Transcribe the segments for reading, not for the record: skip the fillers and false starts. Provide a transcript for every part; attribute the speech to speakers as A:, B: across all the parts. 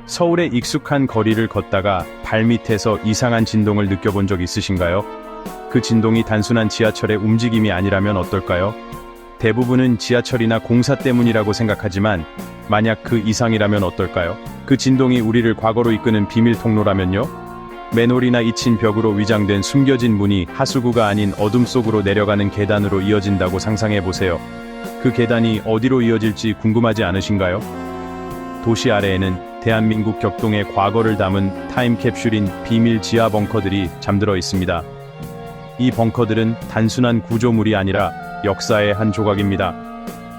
A: 서울의 익숙한 거리를 걷다가 발밑에서 이상한 진동을 느껴본 적 있으신가요? 그 진동이 단순한 지하철의 움직임이 아니라면 어떨까요? 대부분은 지하철이나 공사 때문이라고 생각하지만 만약 그 이상이라면 어떨까요? 그 진동이 우리를 과거로 이끄는 비밀 통로라면요? 맨홀이나 잊힌 벽으로 위장된 숨겨진 문이 하수구가 아닌 어둠 속으로 내려가는 계단으로 이어진다고 상상해보세요. 그 계단이 어디로 이어질지 궁금하지 않으신가요? 도시 아래에는 대한민국 격동의 과거를 담은 타임캡슐인 비밀 지하 벙커들이 잠들어 있습니다. 이 벙커들은 단순한 구조물이 아니라 역사의 한 조각입니다.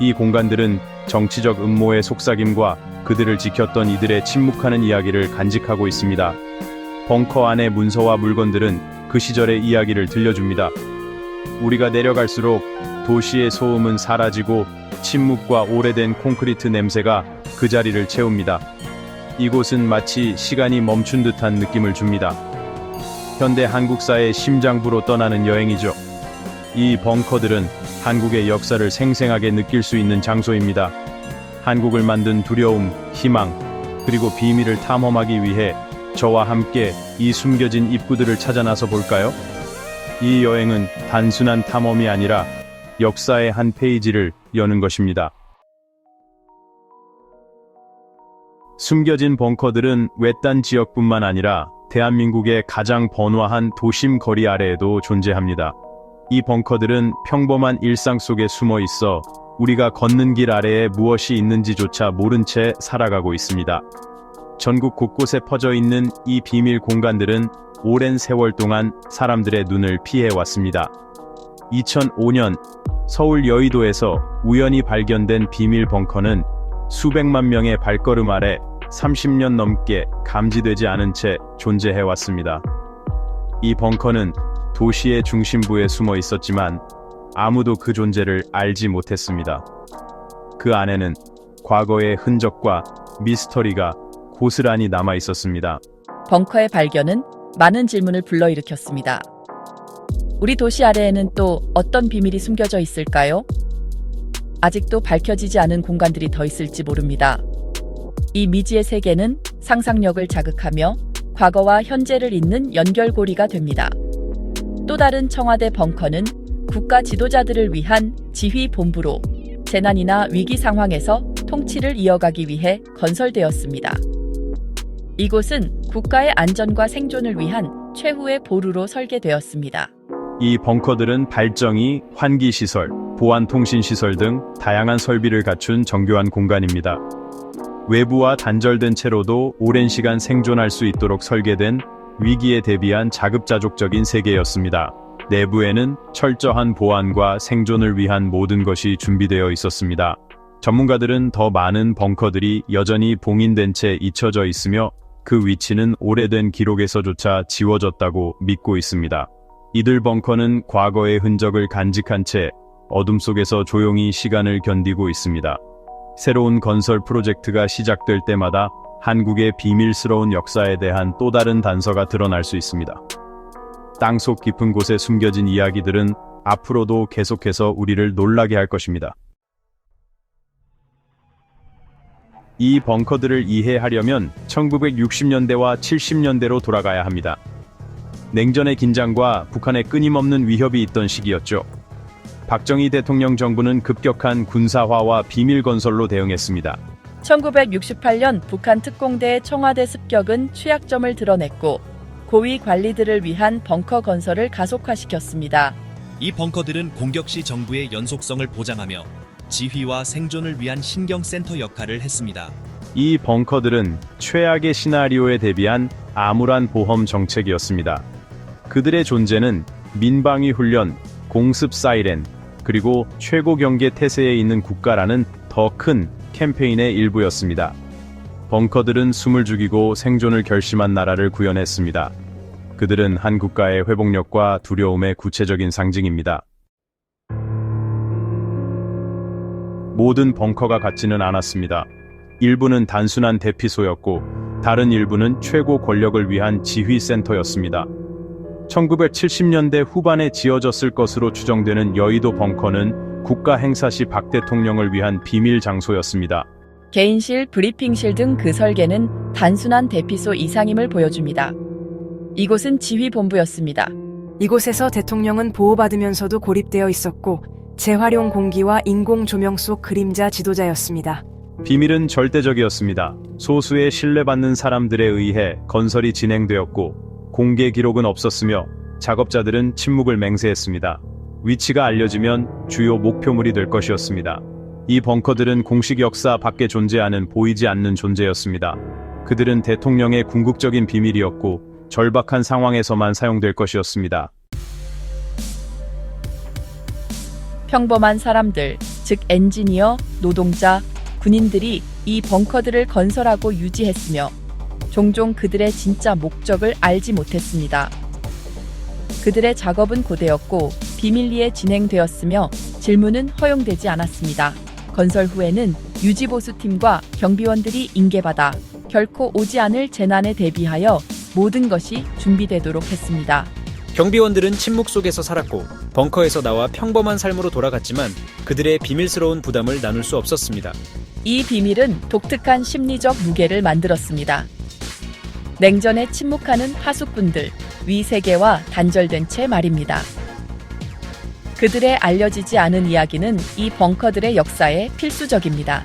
A: 이 공간들은 정치적 음모의 속삭임과 그들을 지켰던 이들의 침묵하는 이야기를 간직하고 있습니다. 벙커 안의 문서와 물건들은 그 시절의 이야기를 들려줍니다. 우리가 내려갈수록 도시의 소음은 사라지고 침묵과 오래된 콘크리트 냄새가 그 자리를 채웁니다. 이곳은 마치 시간이 멈춘 듯한 느낌을 줍니다. 현대 한국사의 심장부로 떠나는 여행이죠. 이 벙커들은 한국의 역사를 생생하게 느낄 수 있는 장소입니다. 한국을 만든 두려움, 희망, 그리고 비밀을 탐험하기 위해 저와 함께 이 숨겨진 입구들을 찾아 나서 볼까요? 이 여행은 단순한 탐험이 아니라 역사의 한 페이지를 여는 것입니다. 숨겨진 벙커들은 외딴 지역뿐만 아니라 대한민국의 가장 번화한 도심 거리 아래에도 존재합니다. 이 벙커들은 평범한 일상 속에 숨어 있어 우리가 걷는 길 아래에 무엇이 있는지조차 모른 채 살아가고 있습니다. 전국 곳곳에 퍼져 있는 이 비밀 공간들은 오랜 세월 동안 사람들의 눈을 피해왔습니다. 2005년 서울 여의도에서 우연히 발견된 비밀 벙커는 수백만 명의 발걸음 아래 30년 넘게 감지되지 않은 채 존재해왔습니다. 이 벙커는 도시의 중심부에 숨어 있었지만 아무도 그 존재를 알지 못했습니다. 그 안에는 과거의 흔적과 미스터리가 고스란히 남아 있었습니다.
B: 벙커의 발견은 많은 질문을 불러일으켰습니다. 우리 도시 아래에는 또 어떤 비밀이 숨겨져 있을까요? 아직도 밝혀지지 않은 공간들이 더 있을지 모릅니다. 이 미지의 세계는 상상력을 자극하며 과거와 현재를 잇는 연결고리가 됩니다. 또 다른 청와대 벙커는 국가 지도자들을 위한 지휘본부로 재난이나 위기 상황에서 통치를 이어가기 위해 건설되었습니다. 이곳은 국가의 안전과 생존을 위한 최후의 보루로 설계되었습니다.
A: 이 벙커들은 발전기, 환기시설, 보안통신시설 등 다양한 설비를 갖춘 정교한 공간입니다. 외부와 단절된 채로도 오랜 시간 생존할 수 있도록 설계된 위기에 대비한 자급자족적인 세계였습니다. 내부에는 철저한 보안과 생존을 위한 모든 것이 준비되어 있었습니다. 전문가들은 더 많은 벙커들이 여전히 봉인된 채 잊혀져 있으며 그 위치는 오래된 기록에서조차 지워졌다고 믿고 있습니다. 이들 벙커는 과거의 흔적을 간직한 채 어둠 속에서 조용히 시간을 견디고 있습니다. 새로운 건설 프로젝트가 시작될 때마다 한국의 비밀스러운 역사에 대한 또 다른 단서가 드러날 수 있습니다. 땅속 깊은 곳에 숨겨진 이야기들은 앞으로도 계속해서 우리를 놀라게 할 것입니다. 이 벙커들을 이해하려면 1960년대와 70년대로 돌아가야 합니다. 냉전의 긴장과 북한의 끊임없는 위협이 있던 시기였죠. 박정희 대통령 정부는 급격한 군사화와 비밀 건설로 대응했습니다.
B: 1968년 북한 특공대의 청와대 습격은 취약점을 드러냈고 고위 관리들을 위한 벙커 건설을 가속화시켰습니다.
C: 이 벙커들은 공격 시 정부의 연속성을 보장하며 지휘와 생존을 위한 신경센터 역할을 했습니다.
A: 이 벙커들은 최악의 시나리오에 대비한 암울한 보험 정책이었습니다. 그들의 존재는 민방위 훈련, 공습 사이렌, 그리고 최고 경계 태세에 있는 국가라는 더 큰 캠페인의 일부였습니다. 벙커들은 숨을 죽이고 생존을 결심한 나라를 구현했습니다. 그들은 한 국가의 회복력과 두려움의 구체적인 상징입니다. 모든 벙커가 같지는 않았습니다. 일부는 단순한 대피소였고 다른 일부는 최고 권력을 위한 지휘센터였습니다. 1970년대 후반에 지어졌을 것으로 추정되는 여의도 벙커는 국가 행사 시 박 대통령을 위한 비밀 장소였습니다.
B: 개인실, 브리핑실 등 그 설계는 단순한 대피소 이상임을 보여줍니다. 이곳은 지휘본부였습니다.
D: 이곳에서 대통령은 보호받으면서도 고립되어 있었고 재활용 공기와 인공 조명 속 그림자 지도자였습니다.
A: 비밀은 절대적이었습니다. 소수의 신뢰받는 사람들에 의해 건설이 진행되었고 공개 기록은 없었으며 작업자들은 침묵을 맹세했습니다. 위치가 알려지면 주요 목표물이 될 것이었습니다. 이 벙커들은 공식 역사 밖에 존재하는 보이지 않는 존재였습니다. 그들은 대통령의 궁극적인 비밀이었고 절박한 상황에서만 사용될 것이었습니다.
B: 평범한 사람들, 즉 엔지니어, 노동자, 군인들이 이 벙커들을 건설하고 유지했으며 종종 그들의 진짜 목적을 알지 못했습니다. 그들의 작업은 고되었고 비밀리에 진행되었으며 질문은 허용되지 않았습니다. 건설 후에는 유지보수팀과 경비원들이 인계받아 결코 오지 않을 재난에 대비하여 모든 것이 준비되도록 했습니다.
E: 경비원들은 침묵 속에서 살았고 벙커에서 나와 평범한 삶으로 돌아갔지만 그들의 비밀스러운 부담을 나눌 수 없었습니다.
B: 이 비밀은 독특한 심리적 무게를 만들었습니다. 냉전에 침묵하는 하숙분들, 위세계와 단절된 채 말입니다. 그들의 알려지지 않은 이야기는 이 벙커들의 역사에 필수적입니다.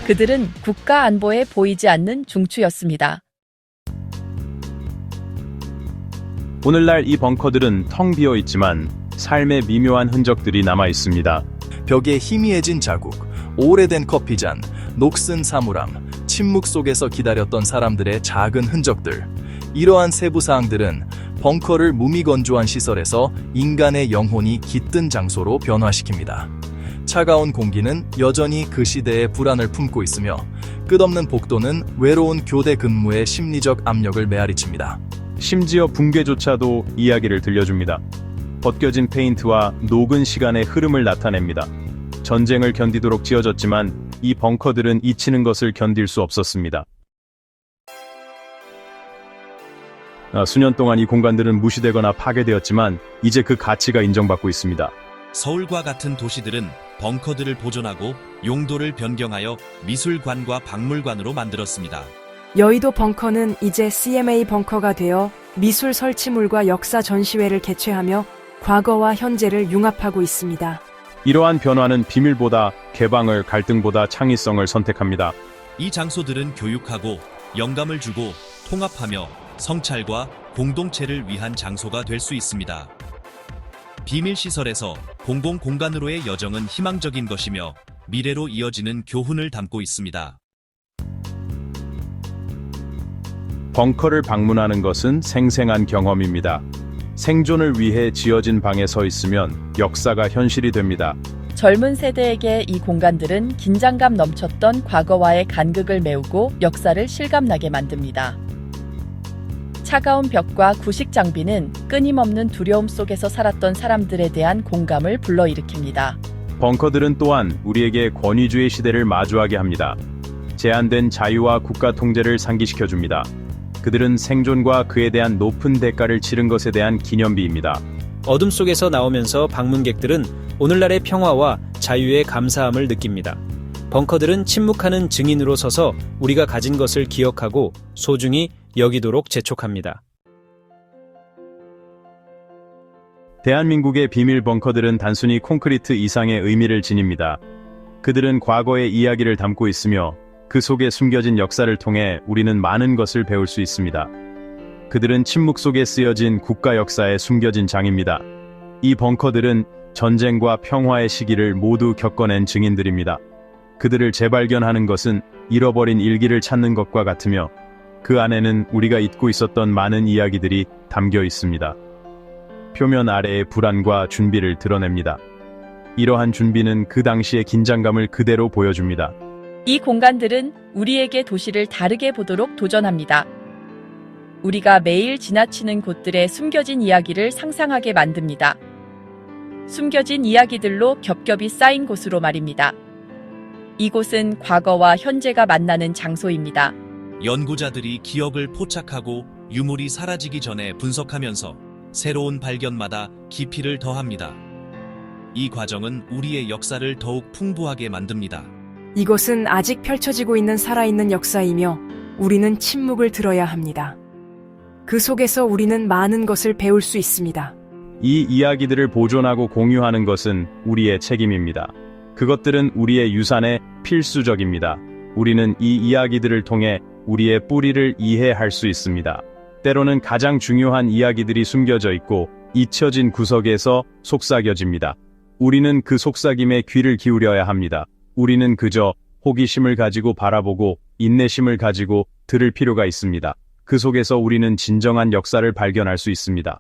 B: 그들은 국가 안보에 보이지 않는 중추였습니다.
A: 오늘날 이 벙커들은 텅 비어 있지만 삶의 미묘한 흔적들이 남아 있습니다.
F: 벽에 희미해진 자국, 오래된 커피잔, 녹슨 사물함, 침묵 속에서 기다렸던 사람들의 작은 흔적들. 이러한 세부사항들은 벙커를 무미건조한 시설에서 인간의 영혼이 깃든 장소로 변화시킵니다. 차가운 공기는 여전히 그 시대의 불안을 품고 있으며 끝없는 복도는 외로운 교대 근무의 심리적 압력을 메아리칩니다.
A: 심지어 붕괴조차도 이야기를 들려줍니다. 벗겨진 페인트와 녹은 시간의 흐름을 나타냅니다. 전쟁을 견디도록 지어졌지만 이 벙커들은 잊히는 것을 견딜 수 없었습니다. 수년 동안 이 공간들은 무시되거나 파괴되었지만 이제 그 가치가 인정받고 있습니다.
C: 서울과 같은 도시들은 벙커들을 보존하고 용도를 변경하여 미술관과 박물관으로 만들었습니다.
D: 여의도 벙커는 이제 CMA 벙커가 되어 미술 설치물과 역사 전시회를 개최하며 과거와 현재를 융합하고 있습니다.
A: 이러한 변화는 비밀보다 개방을, 갈등보다 창의성을 선택합니다.
C: 이 장소들은 교육하고 영감을 주고 통합하며 성찰과 공동체를 위한 장소가 될 수 있습니다. 비밀시설에서 공공공간으로의 여정은 희망적인 것이며 미래로 이어지는 교훈을 담고 있습니다.
A: 벙커를 방문하는 것은 생생한 경험입니다. 생존을 위해 지어진 방에 서 있으면 역사가 현실이 됩니다.
B: 젊은 세대에게 이 공간들은 긴장감 넘쳤던 과거와의 간극을 메우고 역사를 실감나게 만듭니다. 차가운 벽과 구식 장비는 끊임없는 두려움 속에서 살았던 사람들에 대한 공감을 불러일으킵니다.
A: 벙커들은 또한 우리에게 권위주의 시대를 마주하게 합니다. 제한된 자유와 국가 통제를 상기시켜줍니다. 그들은 생존과 그에 대한 높은 대가를 치른 것에 대한 기념비입니다.
E: 어둠 속에서 나오면서 방문객들은 오늘날의 평화와 자유의 감사함을 느낍니다. 벙커들은 침묵하는 증인으로 서서 우리가 가진 것을 기억하고 소중히 여기도록 재촉합니다.
A: 대한민국의 비밀 벙커들은 단순히 콘크리트 이상의 의미를 지닙니다. 그들은 과거의 이야기를 담고 있으며 그 속에 숨겨진 역사를 통해 우리는 많은 것을 배울 수 있습니다. 그들은 침묵 속에 쓰여진 국가 역사에 숨겨진 장입니다. 이 벙커들은 전쟁과 평화의 시기를 모두 겪어낸 증인들입니다. 그들을 재발견하는 것은 잃어버린 일기를 찾는 것과 같으며 그 안에는 우리가 잊고 있었던 많은 이야기들이 담겨 있습니다. 표면 아래의 불안과 준비를 드러냅니다. 이러한 준비는 그 당시의 긴장감을 그대로 보여줍니다.
B: 이 공간들은 우리에게 도시를 다르게 보도록 도전합니다. 우리가 매일 지나치는 곳들의 숨겨진 이야기를 상상하게 만듭니다. 숨겨진 이야기들로 겹겹이 쌓인 곳으로 말입니다. 이곳은 과거와 현재가 만나는 장소입니다.
C: 연구자들이 기억을 포착하고 유물이 사라지기 전에 분석하면서 새로운 발견마다 깊이를 더합니다. 이 과정은 우리의 역사를 더욱 풍부하게 만듭니다.
D: 이것은 아직 펼쳐지고 있는 살아있는 역사이며 우리는 침묵을 들어야 합니다. 그 속에서 우리는 많은 것을 배울 수 있습니다.
A: 이 이야기들을 보존하고 공유하는 것은 우리의 책임입니다. 그것들은 우리의 유산의 필수적입니다. 우리는 이 이야기들을 통해 우리의 뿌리를 이해할 수 있습니다. 때로는 가장 중요한 이야기들이 숨겨져 있고 잊혀진 구석에서 속삭여집니다. 우리는 그 속삭임에 귀를 기울여야 합니다. 우리는 그저 호기심을 가지고 바라보고 인내심을 가지고 들을 필요가 있습니다. 그 속에서 우리는 진정한 역사를 발견할 수 있습니다.